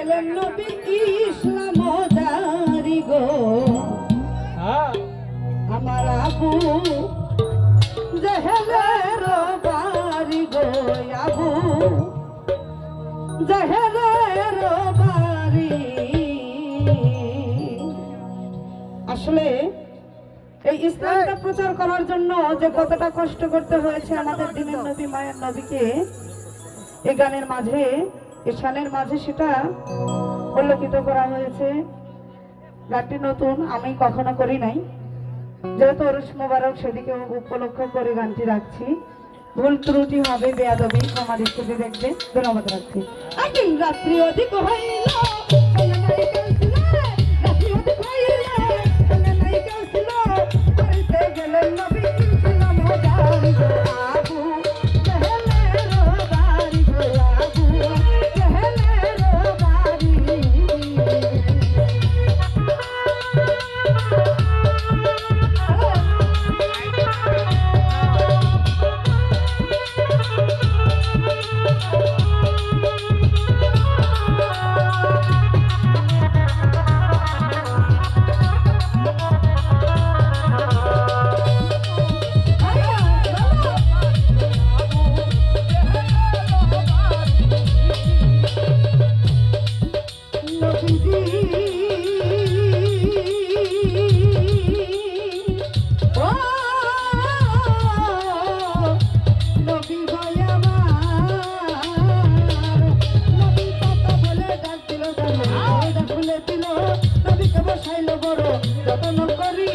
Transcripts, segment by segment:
গেলেন নবী ইসলাম জারি গো আমার আবু জেহেলের বাড়ি গো আবু জেহেলের বাড়ি। আসলে এই ইসলামটা প্রচার করার জন্য যে কতটা কষ্ট করতে হয়েছে আমাদের দিনের নবী মায়ের নবীকে এই গানের মাঝে এই শানের মাঝে সেটা উল্লেখিত করা হয়েছে। গানটি নতুন, আমি কখনো করি নাই, যেহেতু ওরস মোবারক সেদিকে উপলক্ষ করে গানটি রাখছি। ভুল ত্রুটি হবে, বেয়াদবি ক্ষমা দৃষ্টিতে দেখবে। ধন্যবাদ রাখছি। একদিন রাত্রি অধিক হইল গেলেন নবী ইসলাম জারি গো আবু জেহেলের বাড়ি গো আবু জেহেলের বাড়ি। যতন করি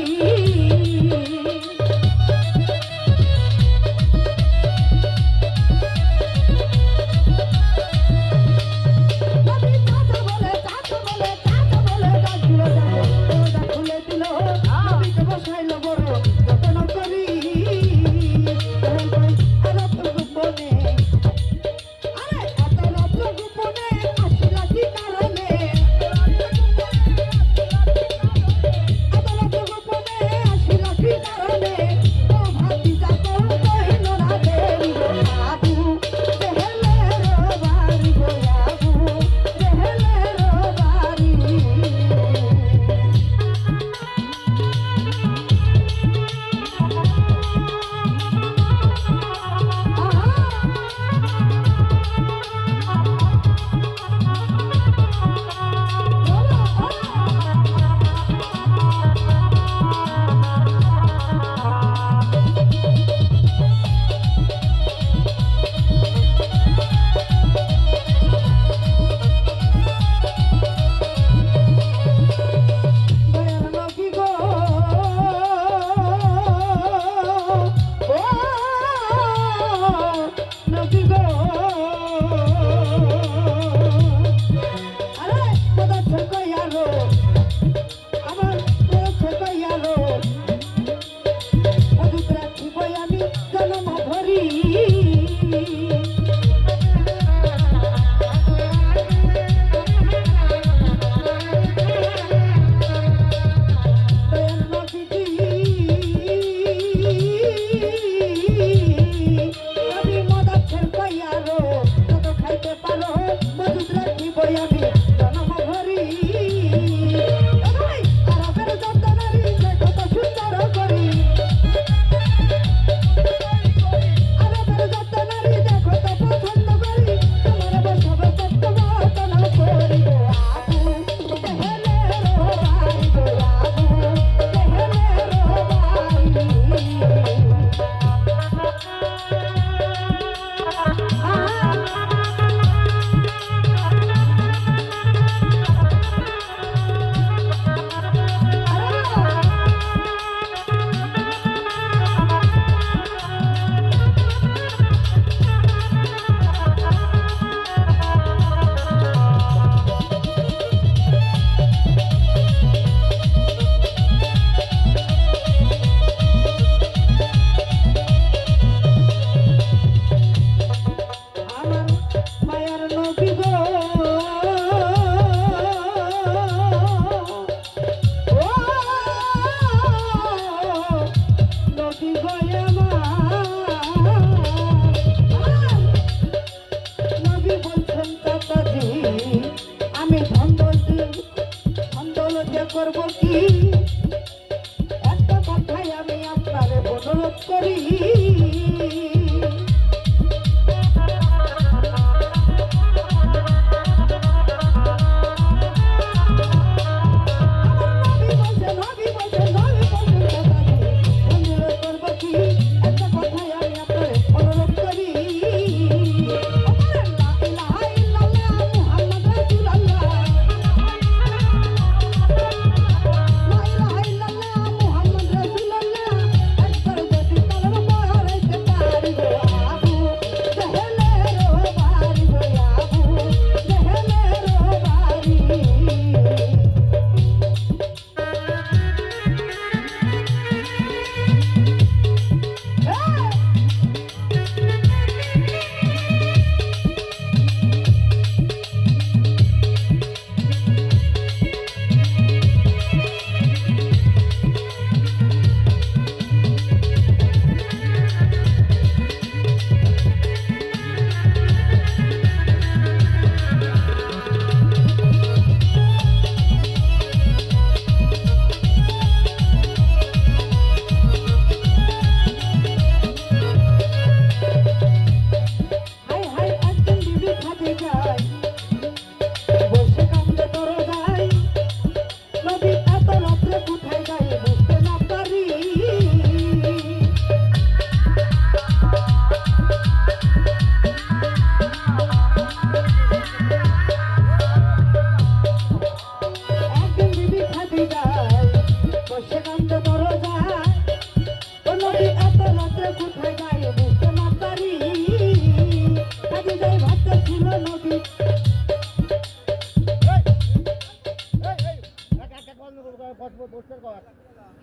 আমি ধন্দল যে করবো কি, একটা কথাই আমি আপনারে অনুরোধ করি।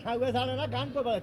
সাগরে ছাড়ে না গান করবার